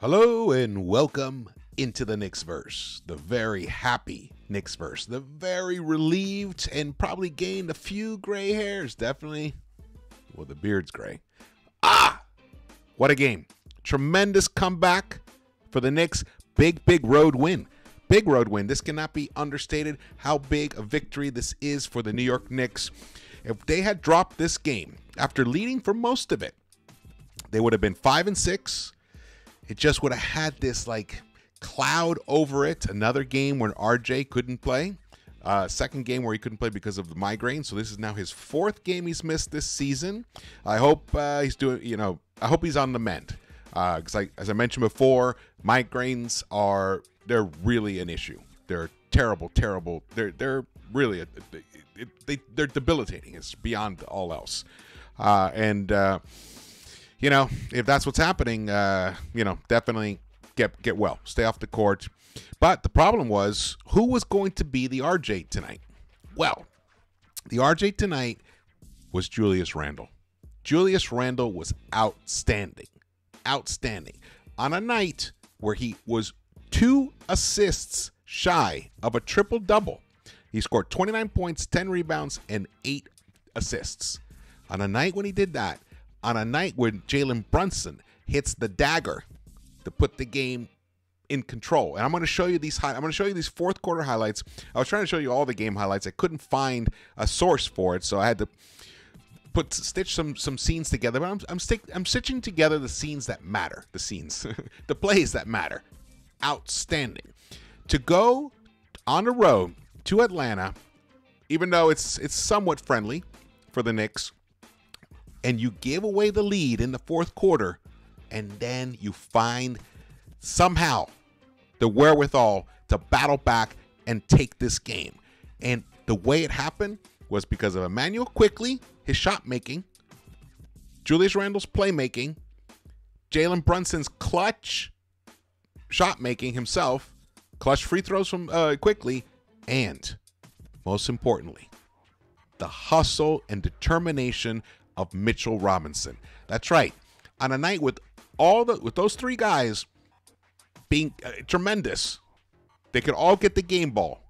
Hello and welcome into the Knicks-Verse, the very happy Knicks-Verse, the very relieved and probably gained a few gray hairs, definitely. Well, the beard's gray. What a game. Tremendous comeback for the Knicks. Big road win. Big road win. This cannot be understated how big a victory this is for the New York Knicks. If they had dropped this game after leading for most of it, they would have been 5-6. It just would have had this like cloud over it. Another game where RJ couldn't play. Second game where he couldn't play because of the migraine. So this is now his fourth game he's missed this season. I hope he's doing, I hope he's on the mend. Because as I mentioned before, migraines they're really an issue. They're terrible. They're really, they're debilitating. It's beyond all else. If that's what's happening, definitely get well. Stay off the court. But the problem was, who was going to be the RJ tonight? Well, the RJ tonight was Julius Randle. Julius Randle was outstanding. Outstanding. On a night where he was 2 assists shy of a triple-double. He scored 29 points, 10 rebounds, and 8 assists. On a night when he did that, on a night when Jalen Brunson hits the dagger to put the game in control. And I'm going to show you these fourth quarter highlights. I was trying to show you all the game highlights. I couldn't find a source for it, so I had to stitch some scenes together. But I'm stitching together the scenes that matter. The scenes, the plays that matter. Outstanding. To go on the road to Atlanta, even though it's somewhat friendly for the Knicks, and you give away the lead in the fourth quarter, and then you find somehow the wherewithal to battle back and take this game. And the way it happened was because of Immanuel Quickley, his shot making, Julius Randle's playmaking, Jalen Brunson's clutch shot making himself, clutch free throws from Quickley, and most importantly, the hustle and determination of Mitch Robinson. That's right. On a night with those 3 guys being tremendous, they could all get the game ball.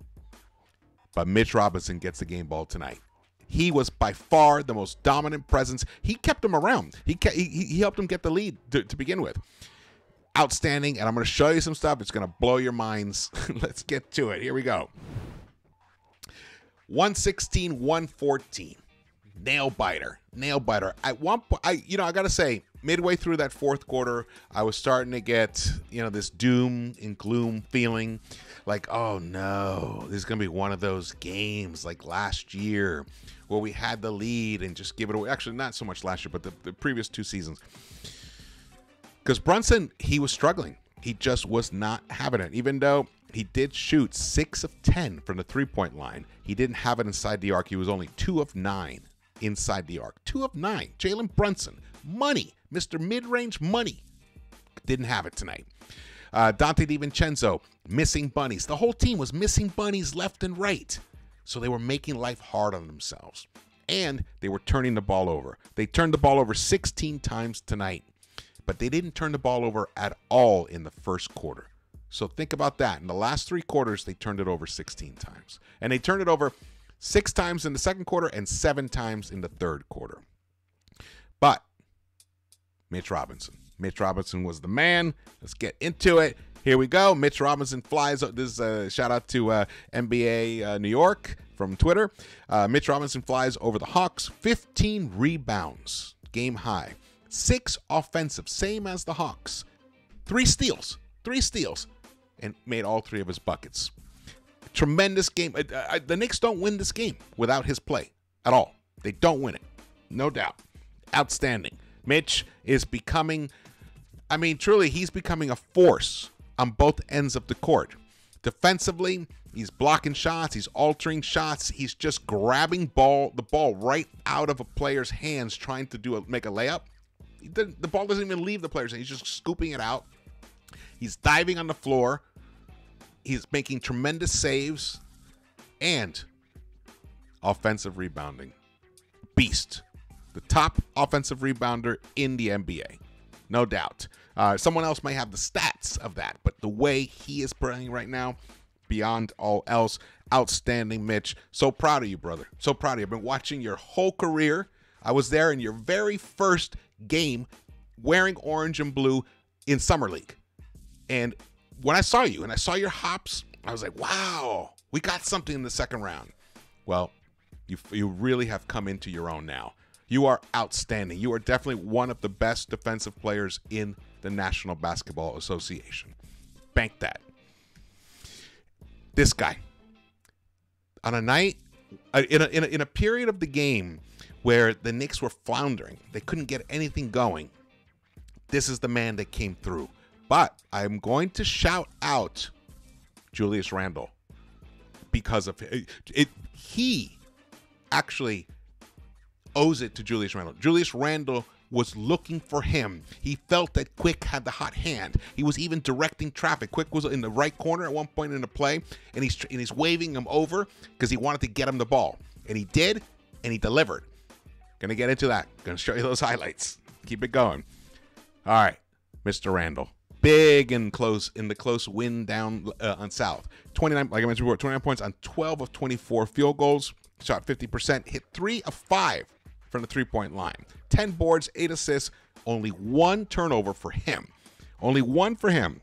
But Mitch Robinson gets the game ball tonight. He was by far the most dominant presence. He kept them around. He helped them get the lead to begin with. Outstanding. And I'm going to show you some stuff. It's going to blow your minds. Let's get to it. Here we go. 116-114. Nail biter. At one point, I gotta say, midway through that fourth quarter, I was starting to get, this doom and gloom feeling, like, oh no, this is gonna be one of those games like last year where we had the lead and just give it away. Actually, not so much last year, but the previous 2 seasons. Because Brunson, he was struggling. He just was not having it. Even though he did shoot 6 of 10 from the 3-point line, he didn't have it inside the arc. He was only 2 of 9. Inside the arc. 2 of 9. Jalen Brunson. Money. Mr. Mid-Range Money. Didn't have it tonight. Dante DiVincenzo. Missing bunnies. The whole team was missing bunnies left and right. So they were making life hard on themselves. And they were turning the ball over. They turned the ball over 16 times tonight. But they didn't turn the ball over at all in the first quarter. So think about that. In the last 3 quarters, they turned it over 16 times. And they turned it over 6 times in the second quarter and 7 times in the third quarter. But Mitch Robinson was the man. Let's get into it. Here we go. Mitch Robinson flies. This is a shout out to NBA New York from Twitter. Mitch Robinson flies over the Hawks. 15 rebounds, game high. 6 offensive, same as the Hawks. 3 steals, and made all 3 of his buckets. Tremendous game. The Knicks don't win this game without his play at all. They don't win it. No doubt. Outstanding. Mitch is becoming, truly, he's becoming a force on both ends of the court. Defensively, he's blocking shots. He's altering shots. He's just grabbing the ball right out of a player's hands, trying to make a layup. The ball doesn't even leave the player's hands. He's just scooping it out. He's diving on the floor. He's making tremendous saves and offensive rebounding. Beast. The top offensive rebounder in the NBA. No doubt. Someone else may have the stats of that, but the way he is playing right now, beyond all else, outstanding, Mitch. So proud of you, brother. So proud of you. I've been watching your whole career. I was there in your very first game wearing orange and blue in Summer League. And when I saw you and I saw your hops, I was like, wow, we got something in the second round. Well, you really have come into your own now. You are outstanding. You are definitely one of the best defensive players in the National Basketball Association. Bank that. This guy, on a night, in a period of the game where the Knicks were floundering, they couldn't get anything going, this is the man that came through. But I'm going to shout out Julius Randle because of it. He actually owes it to Julius Randle. Julius Randle was looking for him. He felt that Quick had the hot hand. He was even directing traffic. Quick was in the right corner at one point in the play, and he's waving him over because he wanted to get him the ball. And he did, and he delivered. Gonna get into that. Gonna show you those highlights. Keep it going. All right, Mr. Randle. Big and close in the close win down on South. 29, like I mentioned before, 29 points on 12 of 24 field goals. Shot 50%. Hit 3 of 5 from the three-point line. 10 boards, 8 assists, only 1 turnover for him. Only 1 for him,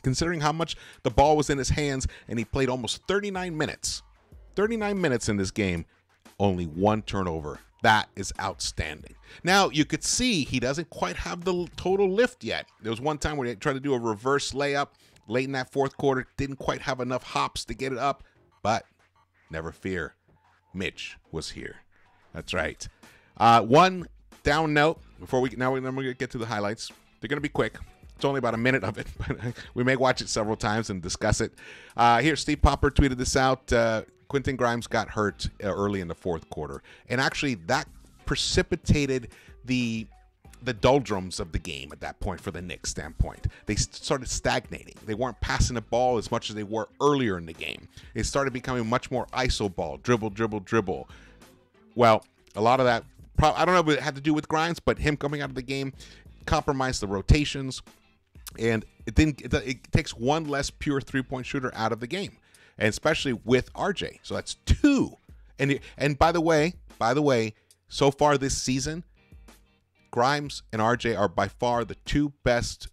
considering how much the ball was in his hands, and he played almost 39 minutes. 39 minutes in this game, only 1 turnover. That is outstanding. Now, you could see he doesn't quite have the total lift yet. There was one time where he tried to do a reverse layup late in that fourth quarter, didn't quite have enough hops to get it up, but never fear, Mitch was here. That's right. One down note before we're gonna get to the highlights. They're gonna be quick. It's only about a minute of it, but we may watch it several times and discuss it. Here, Steve Popper tweeted this out. Quentin Grimes got hurt early in the fourth quarter, and actually that precipitated the doldrums of the game at that point for the Knicks standpoint. They started stagnating. They weren't passing the ball as much as they were earlier in the game. It started becoming much more iso ball, dribble, dribble, dribble. Well, a lot of that, I don't know if it had to do with Grimes, but him coming out of the game compromised the rotations, and it takes one less pure three-point shooter out of the game, and especially with RJ. So that's 2. And by the way, so far this season, Grimes and RJ are by far the 2 best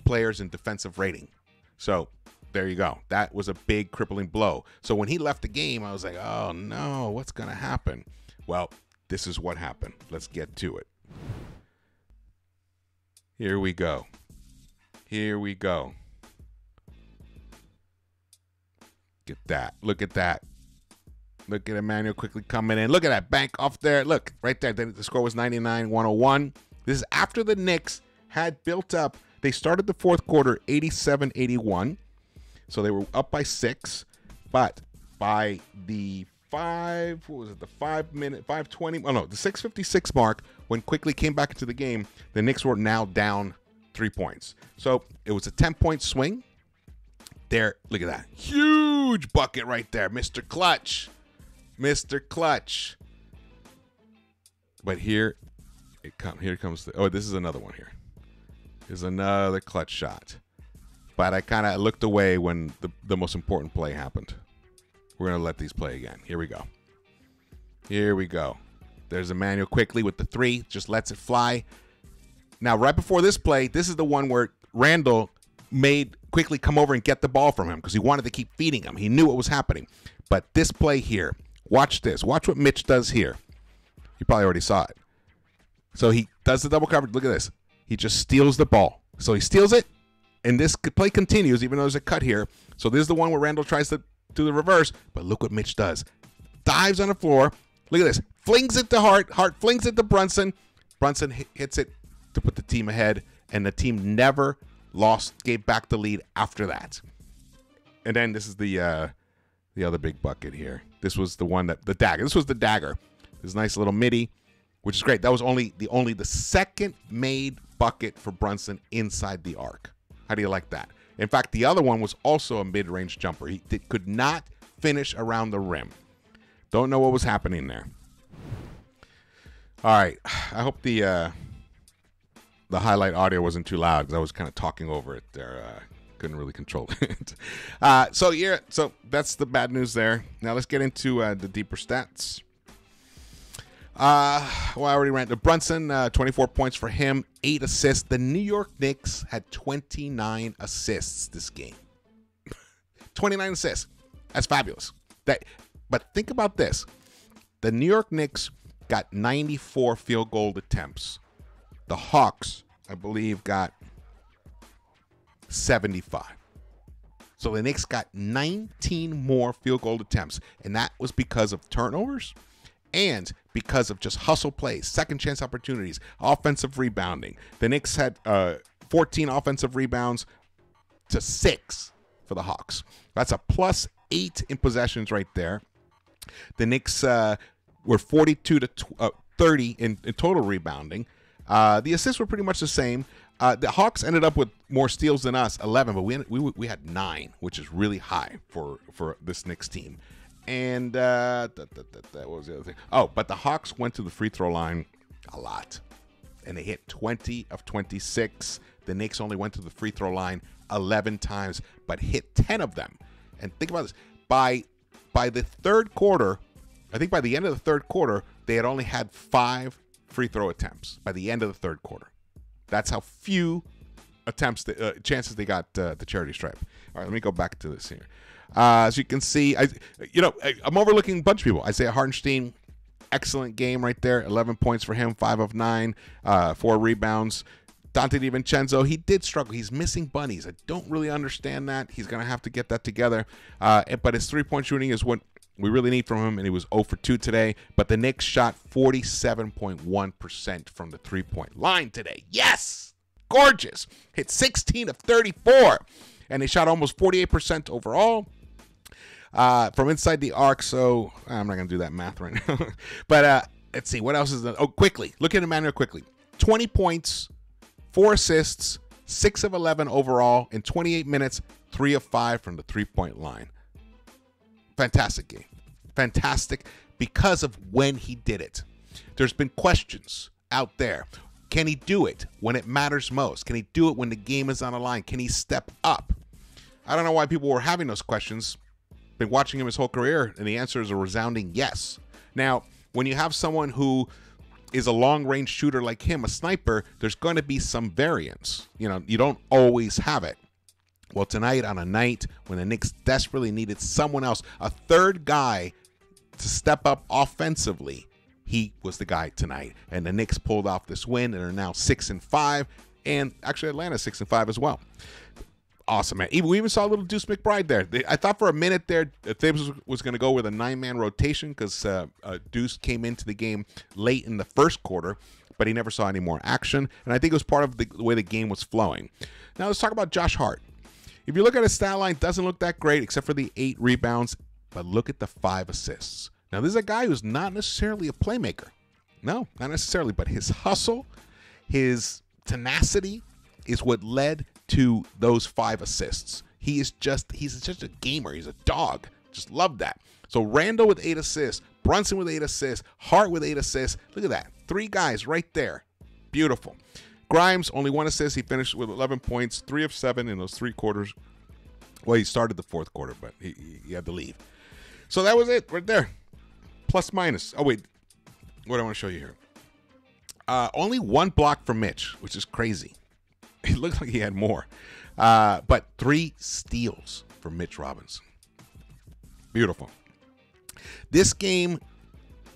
players in defensive rating. So there you go. That was a big crippling blow. So when he left the game, I was like, oh no, what's going to happen? Well, this is what happened. Let's get to it. Here we go. Here we go. Get that. Look at that. Look at Immanuel quickly coming in. Look at that bank off there. Look, right there. The score was 99-101. This is after the Knicks had built up. They started the fourth quarter 87-81. So they were up by 6. But by the 5:20, oh no, the 6:56 mark, when Quickley came back into the game, the Knicks were now down 3 points. So it was a 10-point swing. There, look at that. Huge bucket right there. Mr. Clutch. Mr. Clutch. But here comes this is another one here. Here's another clutch shot. But I kind of looked away when the most important play happened. We're going to let these play again. Here we go. Here we go. There's Immanuel quickly with the 3. Just lets it fly. Now, right before this play, this is the one where Randle made Quickley come over and get the ball from him because he wanted to keep feeding him. He knew what was happening. But this play here, watch this. Watch what Mitch does here. You probably already saw it. So he does the double coverage. Look at this. He just steals the ball. So he steals it, and this play continues even though there's a cut here. So this is the one where Randle tries to do the reverse, but look what Mitch does. Dives on the floor. Look at this. Flings it to Hart. Hart flings it to Brunson. Brunson hits it to put the team ahead, and the team never gave back the lead after that. And then this is the other big bucket here. This was the one the dagger. This was the dagger. This nice little midi, which is great. That was only the second made bucket for Brunson inside the arc. How do you like that? In fact, the other one was also a mid-range jumper. He could not finish around the rim. Don't know what was happening there. All right. I hope the the highlight audio wasn't too loud because I was kind of talking over it there. Couldn't really control it. So that's the bad news there. Now let's get into the deeper stats. I already ran to Brunson, 24 points for him, 8 assists. The New York Knicks had 29 assists this game. 29 assists. That's fabulous. But think about this. The New York Knicks got 94 field goal attempts. The Hawks, I believe, got 75. So the Knicks got 19 more field goal attempts, and that was because of turnovers and because of just hustle plays, second chance opportunities, offensive rebounding. The Knicks had 14 offensive rebounds to 6 for the Hawks. That's a +8 in possessions right there. The Knicks were 42 to 30 in total rebounding. The assists were pretty much the same. The Hawks ended up with more steals than us, 11, but we had 9, which is really high for this Knicks team. And what was the other thing? Oh, but the Hawks went to the free throw line a lot, and they hit 20 of 26. The Knicks only went to the free throw line 11 times, but hit 10 of them. And think about this: by the third quarter, I think by the end of the third quarter, they had only had 5 free throw attempts. By the end of the third quarter, that's how few attempts, chances they got the charity stripe. All right, let me go back to this here. As you can see, I'm overlooking a bunch of people. Isaiah Hartenstein, excellent game right there. 11 points for him, 5 of 9, 4 rebounds. Dante DiVincenzo, he did struggle. He's missing bunnies. I don't really understand that. He's going to have to get that together. But his three-point shooting is what we really need from him, and he was 0 for 2 today. But the Knicks shot 47.1% from the three-point line today. Yes! Gorgeous. Hit 16 of 34. And they shot almost 48% overall. From inside the arc, so I'm not going to do that math right now. But let's see, what else is that? Oh, Quickley. Look at Immanuel Quickley. 20 points, 4 assists, 6 of 11 overall in 28 minutes, 3 of 5 from the three-point line. Fantastic game. Fantastic because of when he did it. There's been questions out there. Can he do it when it matters most? Can he do it when the game is on the line? Can he step up? I don't know why people were having those questions. Been watching him his whole career, and the answer is a resounding yes. Now, when you have someone who is a long-range shooter like him, a sniper, there's going to be some variance. You know, you don't always have it. Well, tonight, on a night when the Knicks desperately needed someone else, a third guy to step up offensively, he was the guy tonight. And the Knicks pulled off this win and are now 6-5, and actually Atlanta's 6-5 as well. Awesome, man. We even saw a little Deuce McBride there. I thought for a minute there Thibs was going to go with a 9-man rotation because Deuce came into the game late in the first quarter, but he never saw any more action. And I think it was part of the way the game was flowing. Now let's talk about Josh Hart. If you look at his stat line, doesn't look that great except for the 8 rebounds, but look at the 5 assists. Now this is a guy who's not necessarily a playmaker. No, not necessarily, but his hustle, his tenacity is what led to those 5 assists. He's just a gamer. He's a dog. Just love that. So Randle with 8 assists, Brunson with 8 assists, Hart with 8 assists. Look at that. 3 guys right there. Beautiful. Grimes, only 1 assist. He finished with 11 points, 3 of 7 in those 3 quarters. Well, he started the 4th quarter, but he had to leave. So that was it right there. Plus minus. Oh, wait. What do I want to show you here? Only 1 block for Mitch, which is crazy. It looked like he had more. But 3 steals for Mitch Robinson. Beautiful. This game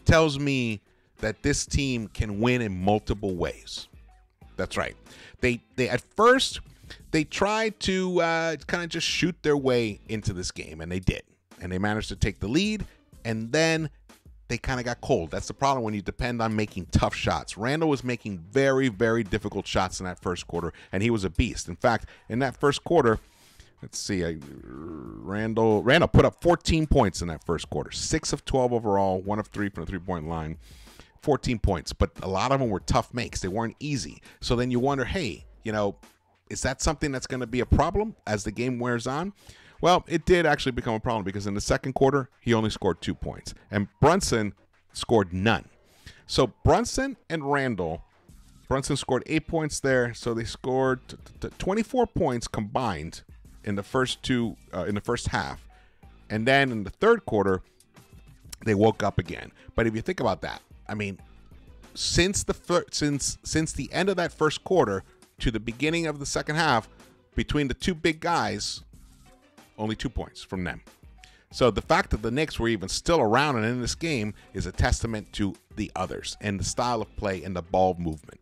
tells me that this team can win in multiple ways. That's right. They at first, they tried to kind of just shoot their way into this game, and they did. And they managed to take the lead, and then they kind of got cold. That's the problem when you depend on making tough shots. Randle was making very, very difficult shots in that first quarter, and he was a beast. In fact, in that first quarter, let's see, Randle put up 14 points in that first quarter. 6 of 12 overall, 1 of 3 from the three-point line, 14 points. But a lot of them were tough makes. They weren't easy. So then you wonder, hey, is that something that's going to be a problem as the game wears on? Well, it did actually become a problem because in the second quarter, he only scored 2 points. And Brunson scored none. So Brunson and Randle Brunson scored 8 points there, so they scored 24 points combined in the first half, and then in the third quarter, they woke up again. But if you think about that, I mean, since the end of that first quarter to the beginning of the second half, between the two big guys, only 2 points from them. So the fact that the Knicks were even still around and in this game is a testament to the others and the style of play and the ball movement.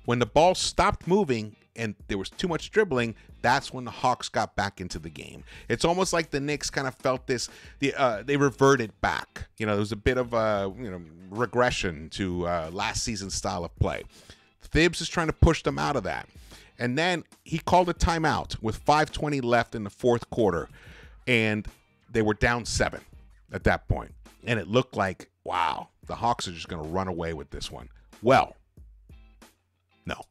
When the ball stopped moving and there was too much dribbling, that's when the Hawks got back into the game. It's almost like the Knicks kind of felt this, they reverted back. You know, there was a bit of a regression to last season's style of play. Thibs is trying to push them out of that. And then he called a timeout with 5:20 left in the fourth quarter, and they were down 7 at that point. And it looked like, wow, the Hawks are just going to run away with this one. Well, no.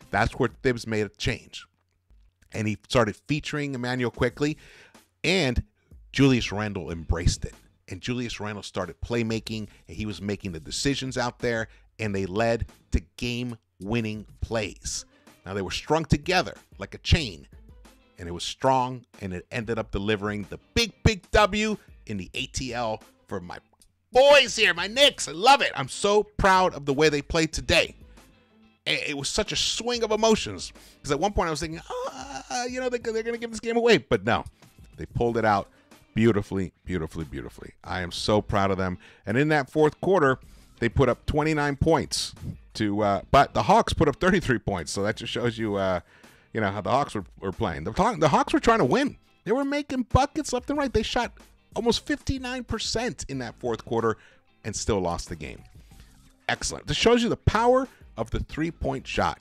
That's where Thibs made a change. And he started featuring Immanuel Quickley, and Julius Randle embraced it. And Julius Randle started playmaking, and he was making the decisions out there, and they led to game-winning plays. Now, they were strung together like a chain, and it was strong, and it ended up delivering the big W in the ATL for my boys here, my Knicks. I love it. I'm so proud of the way they played today. It was such a swing of emotions, because at one point I was thinking, they're going to give this game away. But no, they pulled it out beautifully, beautifully, beautifully. I am so proud of them. And in that fourth quarter, they put up 29 points but the Hawks put up 33 points. So that just shows you, how the Hawks were playing. The Hawks were trying to win. They were making buckets left and right. They shot almost 59% in that fourth quarter and still lost the game. Excellent. This shows you the power of the three-point shot.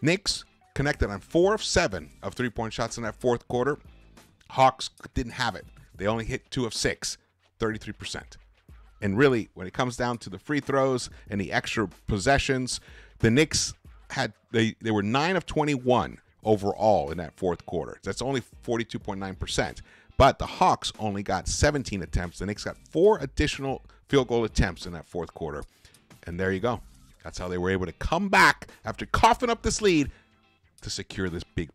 Knicks connected on 4 of 7 of three-point shots in that fourth quarter. Hawks didn't have it. They only hit 2 of 6, 33%. And really, when it comes down to the free throws and the extra possessions, the Knicks they were 9 of 21 overall in that fourth quarter. That's only 42.9%. But the Hawks only got 17 attempts. The Knicks got 4 additional field goal attempts in that fourth quarter. And there you go. That's how they were able to come back after coughing up this lead to secure this big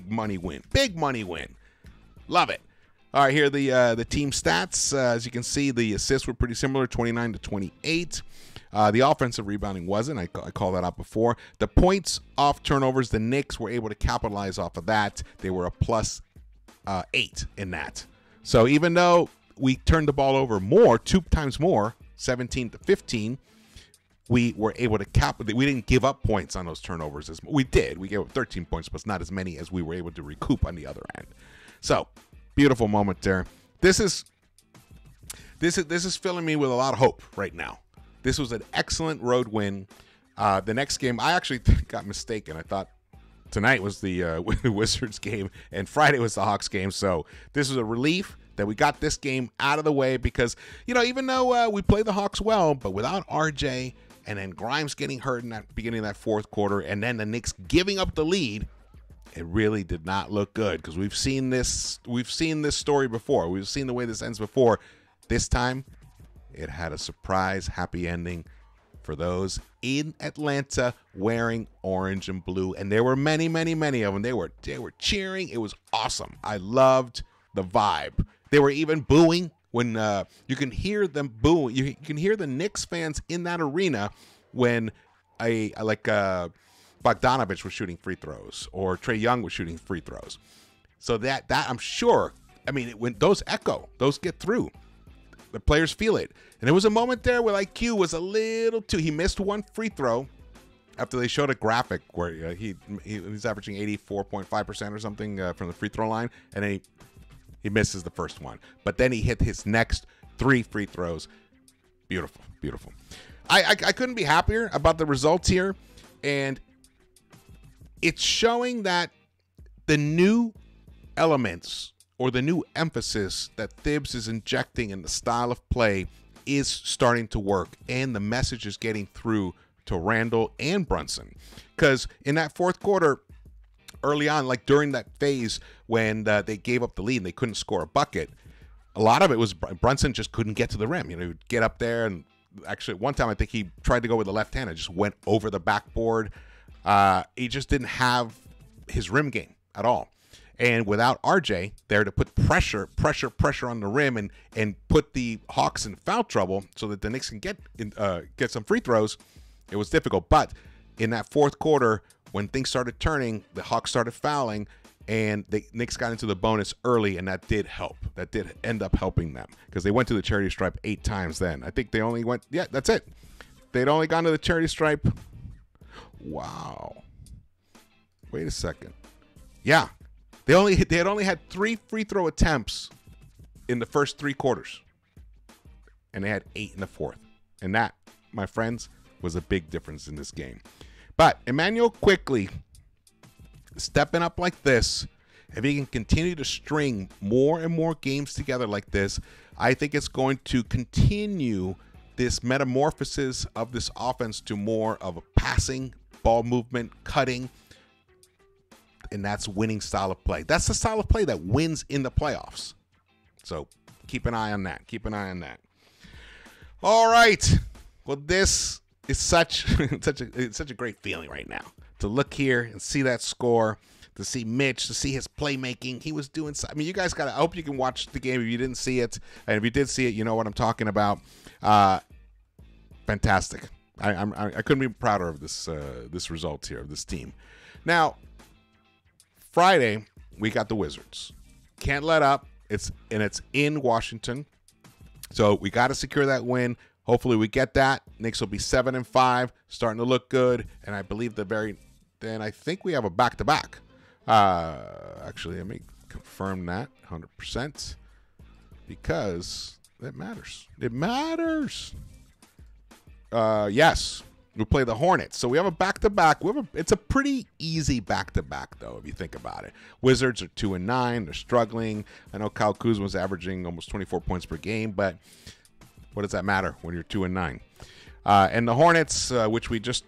money win. Big money win. Love it. All right, here are the team stats. As you can see, the assists were pretty similar, 29 to 28. The offensive rebounding wasn't. I called that out before. The points off turnovers, the Knicks were able to capitalize off of that. They were a plus 8 in that. So even though we turned the ball over 2 times more, 17 to 15, we were able to we didn't give up points on those turnovers. We did. We gave up 13 points, but not as many as we were able to recoup on the other end. So, beautiful moment there. This is filling me with a lot of hope right now. This was an excellent road win. The next game, I actually got mistaken. I thought tonight was the Wizards game and Friday was the Hawks game. So this was a relief that we got this game out of the way, because, even though we played the Hawks well, but without RJ and then Grimes getting hurt in that beginning of that fourth quarter, and then the Knicks giving up the lead, it really did not look good, because we've seen this story before. We've seen the way this ends before. This time, it had a surprise happy ending for those in Atlanta wearing orange and blue, and there were many, many, many of them. They were cheering. It was awesome. I loved the vibe. They were even booing when you can hear them booing. You can hear the Knicks fans in that arena when Bogdanovich was shooting free throws or Trae Young was shooting free throws. So that I'm sure, when those echo, those get through. The players feel it. And there was a moment there where IQ was a little too, he missed one free throw after they showed a graphic where he's averaging 84.5% or something from the free throw line, and then he misses the first one. But then he hit his next 3 free throws. Beautiful, beautiful. I couldn't be happier about the results here, and it's showing that the new elements or the new emphasis that Thibs is injecting in the style of play is starting to work, and the message is getting through to Randle and Brunson. Because in that fourth quarter, early on, like during that phase when they gave up the lead and they couldn't score a bucket, a lot of it was Brunson just couldn't get to the rim. He would get up there and actually, one time I think he tried to go with the left hand. It just went over the backboard. He just didn't have his rim game at all. And without RJ there to put pressure on the rim and put the Hawks in foul trouble so that the Knicks can get some free throws, it was difficult. But in that fourth quarter, when things started turning, the Hawks started fouling, and the Knicks got into the bonus early, and that did help. That did end up helping them because they went to the charity stripe 8 times then. I think they only went, yeah, that's it. They'd only gone to the charity stripe. Wow. Wait a second. Yeah. They had only had 3 free throw attempts in the first 3 quarters. And they had 8 in the fourth. And that, my friends, was a big difference in this game. But Immanuel Quickley stepping up like this, if he can continue to string more and more games together like this, I think it's going to continue this metamorphosis of this offense to more of a passing, ball movement, cutting, and that's winning style of play. That's the style of play that wins in the playoffs. So keep an eye on that. Keep an eye on that. All right. Well, this is such a great feeling right now to look here and see that score, to see Mitch, to see his playmaking. He was doing. I mean, you guys got. I hope you can watch the game if you didn't see it, and if you did see it, you know what I'm talking about. Fantastic. I couldn't be prouder of this result here of this team. Now, Friday we got the Wizards. Can't let up. It's in Washington, so we got to secure that win. Hopefully we get that. Knicks will be 7-5, starting to look good, and I believe then I think we have a back-to-back. Actually, let me confirm that 100% because it matters. It matters. Yes, we play the Hornets, so we have a back-to-back. It's a pretty easy back-to-back, though, if you think about it. Wizards are 2-9. They're struggling. I know Kyle Kuzma's averaging almost 24 points per game, but what does that matter when you're 2-9? And the Hornets, which we just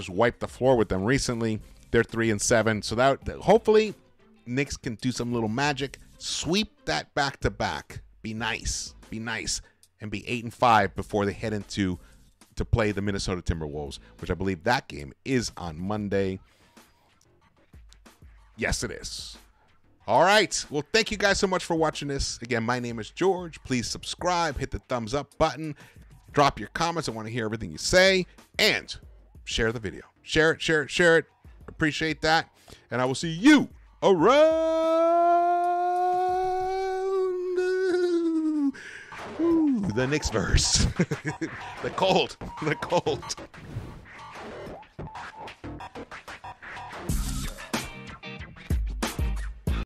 wiped the floor with them recently, they're 3-7. So that hopefully Knicks can do some little magic, sweep that back-to-back, be nice, and be 8-5 before they head to play the Minnesota Timberwolves, which I believe that game is on Monday. Yes, it is. All right. Well, thank you guys so much for watching this. Again, my name is George. Please subscribe, hit the thumbs up button, drop your comments. I want to hear everything you say, and share the video. Share it. Appreciate that. And I will see you around the Knicks-Verse. The cold.